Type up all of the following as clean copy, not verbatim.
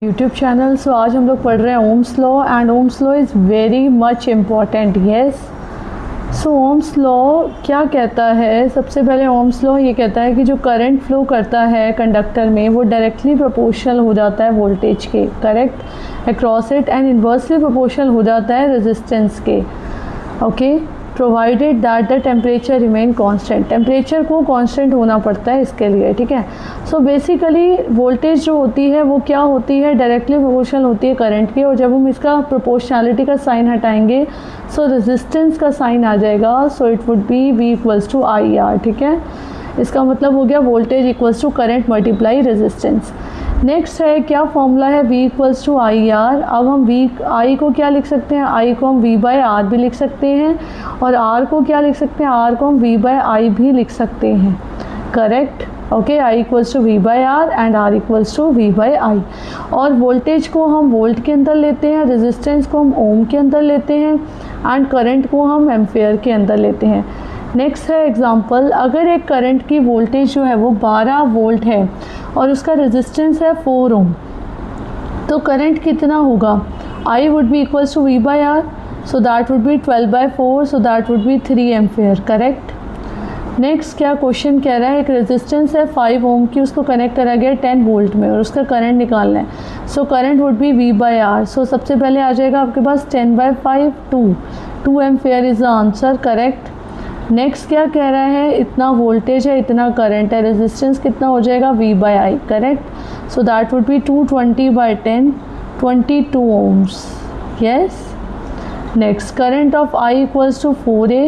YouTube channel. सो आज हम लोग पढ़ रहे हैं Ohm's law and Ohm's law is very much important. Yes, so Ohm's law क्या कहता है? सबसे पहले ओम्स लॉ ये कहता है कि जो करंट फ्लो करता है कंडक्टर में वो डायरेक्टली प्रोपोर्शनल हो जाता है वोल्टेज के, correct, across it, and inversely proportional हो जाता है रेजिस्टेंस के। Okay, provided that the temperature remain constant. Temperature को कांस्टेंट होना पड़ता है इसके लिए, ठीक है। सो बेसिकली वोल्टेज जो होती है वो क्या होती है? डायरेक्टली प्रोपोर्शनल होती है करंट की, और जब हम इसका प्रोपोर्शनैलिटी का साइन हटाएंगे सो रेजिस्टेंस का साइन आ जाएगा। So it would be V equals to I R, ठीक है। इसका मतलब हो गया voltage equals to current multiply resistance. Next है क्या फॉर्मूला है? V equals to I R. अब हम I को क्या लिख सकते हैं? I को हम V बाय आर भी लिख सकते हैं, और R को क्या लिख सकते हैं? R को हम V बाय आई भी लिख सकते हैं, correct. Okay, I equals to V by R and R equals to V by I. और वोल्टेज को हम वोल्ट के अंदर लेते हैं, रेजिस्टेंस को हम ओम के अंदर लेते हैं, एंड करंट को हम एम्पेयर के अंदर लेते हैं। नेक्स्ट है एग्जांपल, अगर एक करंट की वोल्टेज जो है वो 12 वोल्ट है और उसका रेजिस्टेंस है 4 ओम, तो करंट कितना होगा? I would be equals to V by R, so that would be 12/4, so that would be 3 ampere, correct. Next क्या क्वेश्चन कह रहा है? एक रेजिस्टेंस है 5 ओम की, उसको कनेक्ट करा गया 10 वोल्ट में और उसका करंट निकालना है। So current would be V by R. So सबसे पहले आ जाएगा आपके पास 10/5, 2 ampere is the answer, correct. Next क्या कह रहा है? इतना वोल्टेज है, इतना करंट है, रेजिस्टेंस कितना हो जाएगा? V by I, correct. So that would be 220/10, 22 ohms, yes. Next current of I equals to 4A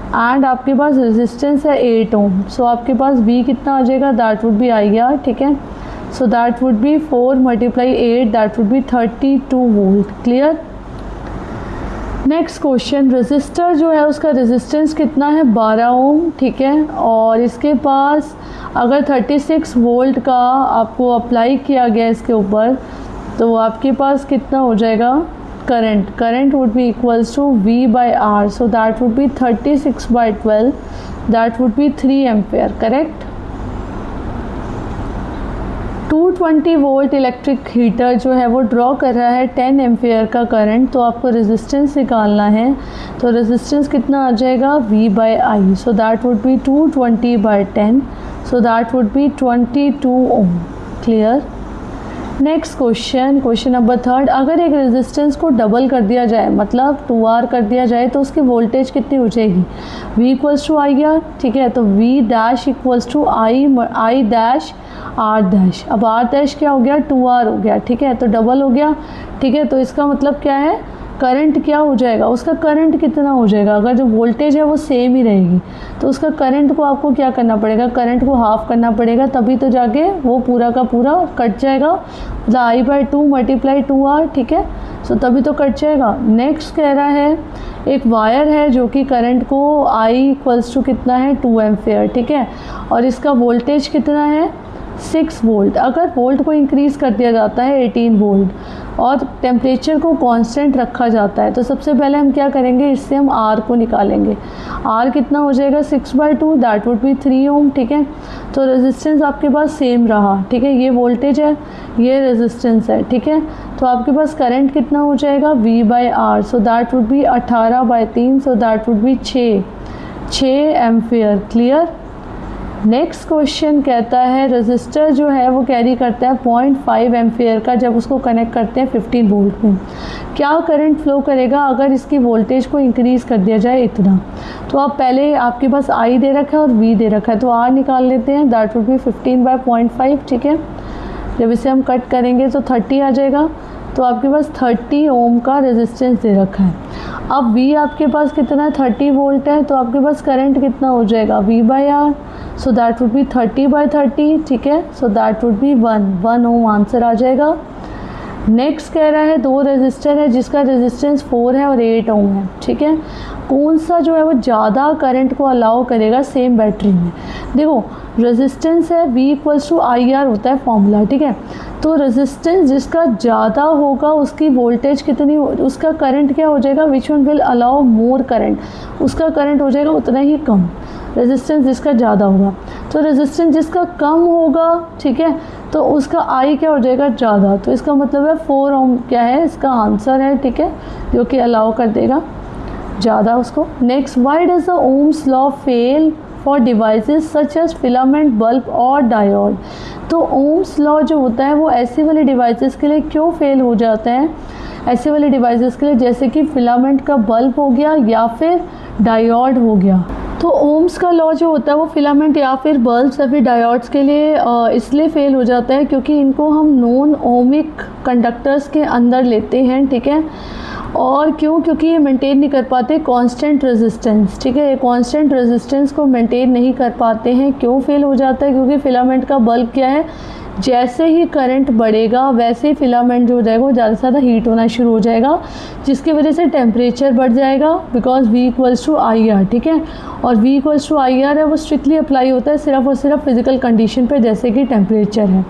and आपके पास रेजिस्टेंस है 8 ओम। सो आपके पास V कितना आ जाएगा? That would be I R, ठीक है। So that would be 4 × 8, that would be 32 volt, clear. Next question, resistor जो है उसका रेजिस्टेंस कितना है? 12 ओम, ठीक है। और इसके पास अगर 36 वोल्ट का आपको अप्लाई किया गया इसके ऊपर, तो आपके पास कितना हो जाएगा? Current would be equals to V by R. So that would be 36/12, that would be 3 ampere, correct. 220 volt electric heater जो है वो ड्रॉ कर रहा है 10 एम्पेयर का करंट, तो आपको रेजिस्टेंस निकालना है। तो रेजिस्टेंस कितना आ जाएगा? V by I. So that would be 220/10, so that would be 22 ohm, clear. Next question number 3, अगर एक रेजिस्टेंस को डबल कर दिया जाए, मतलब 2R कर दिया जाए, तो उसकी वोल्टेज कितनी हो जाएगी? V equals to I R, ठीक है। तो V dash equals to I dash R dash. अब R डैश क्या हो गया? 2R हो गया, ठीक है। तो डबल हो गया, ठीक है। तो इसका मतलब क्या है? करंट क्या हो जाएगा? उसका करंट कितना हो जाएगा? अगर जो वोल्टेज है वो सेम ही रहेगी तो उसका करंट को आपको क्या करना पड़ेगा? करंट को हाफ करना पड़ेगा, तभी तो जाके वो पूरा का पूरा कट जाएगा। मतलब I/2 × 2R, ठीक है। सो तभी तो कट जाएगा। नेक्स्ट कह रहा है एक वायर है जो कि करंट को I इक्वल्स टू कितना है? 2 एम्पेयर, ठीक है। और इसका वोल्टेज कितना है? 6 वोल्ट। अगर वोल्ट को इंक्रीज़ कर दिया जाता है 18 वोल्ट और टेम्परेचर को कांस्टेंट रखा जाता है, तो सबसे पहले हम क्या करेंगे? इससे हम R को निकालेंगे। R कितना हो जाएगा? 6/2, दैट वुड बी 3 ओम, ठीक है। तो रेजिस्टेंस आपके पास सेम रहा, ठीक है। ये वोल्टेज है, ये रेजिस्टेंस है, ठीक है। तो आपके पास करंट कितना हो जाएगा? V by R. So that would be 18/3, so that would be 6 ampere, clear. Next question कहता है रेजिस्टर जो है वो कैरी करता है 0.5 एम्पेयर का जब उसको कनेक्ट करते हैं 15 वोल्ट में। क्या करंट फ्लो करेगा अगर इसकी वोल्टेज को इंक्रीज़ कर दिया जाए इतना? तो आप पहले आपके पास I दे रखा है और V दे रखा है, तो R निकाल लेते हैं। दैट वुड बी 15/0.5, ठीक है। जब इसे हम कट करेंगे तो 30 आ जाएगा। तो आपके पास 30 ओम का रेजिस्टेंस दे रखा है। अब V आपके पास कितना है? 30 वोल्ट है, तो आपके पास करंट कितना हो जाएगा? V by R. So that would be 30/30, ठीक है। So that would be 1 ohm, answer आ जाएगा। नेक्स्ट कह रहा है 2 रेजिस्टर है जिसका रेजिस्टेंस 4 है और 8 ओम है, ठीक है। कौन सा जो है वो ज़्यादा करंट को अलाउ करेगा सेम बैटरी में? देखो रेजिस्टेंस है V equals to I R होता है फॉर्मूला, ठीक है। तो रेजिस्टेंस जिसका ज़्यादा होगा उसकी वोल्टेज कितनी हो, उसका करंट क्या हो जाएगा? Which one will allow more current, उसका करंट हो जाएगा उतना ही कम। रेजिस्टेंस जिसका ज़्यादा होगा, तो रेजिस्टेंस जिसका कम होगा, ठीक है, तो उसका आई क्या हो जाएगा, ज़्यादा। तो इसका मतलब है 4 ओम क्या है इसका आंसर है, ठीक है, जो कि अलाउ कर देगा ज़्यादा उसको। Next, why does the ohm's law fail for devices such as filament, bulb और डायोड। तो ओम्स लॉ जो होता है वो ऐसे वाले डिवाइसेस के लिए क्यों फेल हो जाता है, ऐसे वाले डिवाइसेस के लिए जैसे कि फिलामेंट का बल्ब हो गया या फिर डायोड हो गया। तो ओम्स का लॉ जो होता है वो फिलामेंट या फिर बल्ब्स या फिर डायोड्स के लिए इसलिए फेल हो जाता है क्योंकि इनको हम नॉन ओमिक कंडक्टर्स के अंदर लेते हैं, ठीक है। और क्यों, क्योंकि ये मेंटेन नहीं कर पाते कांस्टेंट रेजिस्टेंस, ठीक है, ये कांस्टेंट रेजिस्टेंस को मेंटेन नहीं कर पाते हैं। क्यों फेल हो जाता है, क्योंकि फिलामेंट का बल्ब क्या है, जैसे ही करंट बढ़ेगा वैसे ही फिलामेंट जो हो जाएगा वो ज़्यादा से ज़्यादा हीट होना शुरू हो जाएगा, जिसकी वजह से टेम्परेचर बढ़ जाएगा because V equals to I R, ठीक है। और V equals to I R है वो स्ट्रिक्टली अप्लाई होता है सिर्फ और सिर्फ फिजिकल कंडीशन पे, जैसे कि टेम्परेचर है।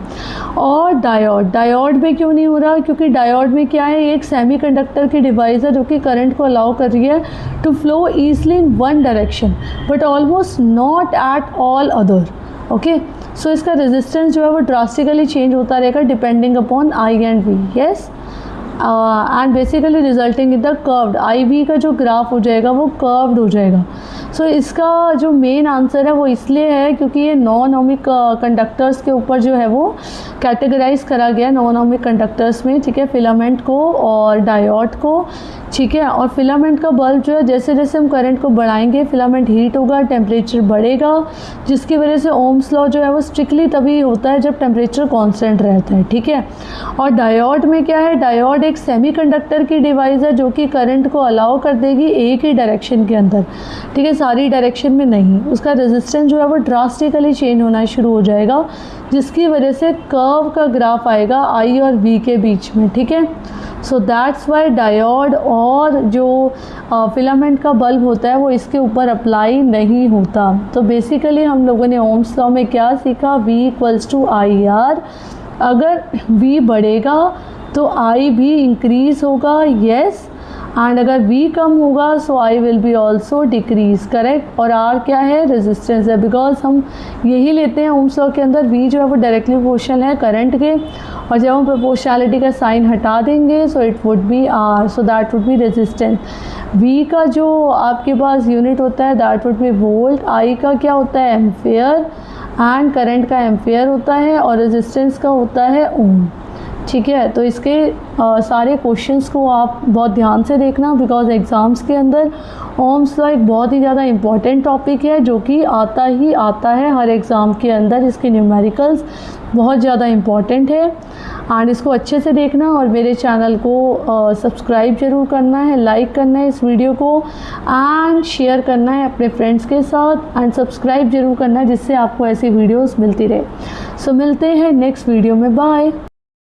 और डायोड में क्यों नहीं हो रहा, क्योंकि डायोड में क्या है, एक सेमी कंडक्टर की डिवाइस है जो कि करंट को अलाउ कर रही है to flow easily in one direction but almost not at all other, okay. So इसका रेजिस्टेंस जो है वो ड्रास्टिकली चेंज होता रहेगा depending upon I and V, yes, and basically resulting in the curved, I V का जो graph हो जाएगा वो कर्व्ड हो जाएगा। सो इसका जो मेन आंसर है वो इसलिए है क्योंकि ये नॉन ओमिक कंडक्टर्स के ऊपर जो है वो कैटेगराइज करा गया, नॉन ओमिक कंडक्टर्स में, ठीक है, फिलामेंट को और डायोड को, ठीक है। और फिलामेंट का बल्ब जो है जैसे जैसे हम करंट को बढ़ाएंगे फिलामेंट हीट होगा, टेम्परेचर बढ़ेगा, जिसकी वजह से ओम्स लॉ जो है वो स्ट्रिक्टली तभी होता है जब टेम्परेचर कांस्टेंट रहता है, ठीक है। और डायोड में क्या है, डायोड एक सेमीकंडक्टर की डिवाइस है जो कि करंट को अलाउ कर देगी एक ही डायरेक्शन के अंदर, ठीक है, सारी डायरेक्शन में नहीं। उसका रेजिस्टेंस जो है वो ड्रास्टिकली चेंज होना शुरू हो जाएगा, जिसकी वजह से कर्व का ग्राफ आएगा आई और वी के बीच में, ठीक है। सो दैट्स वाई डायोड और जो फिलामेंट का बल्ब होता है वो इसके ऊपर अप्लाई नहीं होता। तो बेसिकली हम लोगों ने ओम्स लॉ में क्या सीखा, V equals to I R, अगर V बढ़ेगा तो I भी इंक्रीज होगा, यस, एंड अगर V कम होगा so I will be also decrease, correct. और R क्या है, रेजिस्टेंस है, बिकॉज हम यही लेते हैं ओम्स लॉ के अंदर, V जो है वो डायरेक्टली प्रोपोर्शनल है करंट के, और जब हम प्रोपोर्शनैलिटी का साइन हटा देंगे सो it would B R, so that would B resistance. V का जो आपके पास यूनिट होता है that would B volt, I का क्या होता है एम्पेयर, एंड करंट का एम्पेयर होता है, और रेजिस्टेंस का होता है ओम, ठीक है। तो इसके सारे क्वेश्चंस को आप बहुत ध्यान से देखना, बिकॉज एग्ज़ाम्स के अंदर ओम्स लॉ एक बहुत ही ज़्यादा इम्पॉर्टेंट टॉपिक है जो कि आता ही आता है हर एग्ज़ाम के अंदर। इसके न्यूमेरिकल्स बहुत ज़्यादा इम्पॉर्टेंट है, एंड इसको अच्छे से देखना, और मेरे चैनल को सब्सक्राइब ज़रूर करना है, लाइक करना है इस वीडियो को, एंड शेयर करना है अपने फ्रेंड्स के साथ, एंड सब्सक्राइब ज़रूर करना है जिससे आपको ऐसी वीडियोस मिलती रहे। सो मिलते हैं नेक्स्ट वीडियो में, बाय।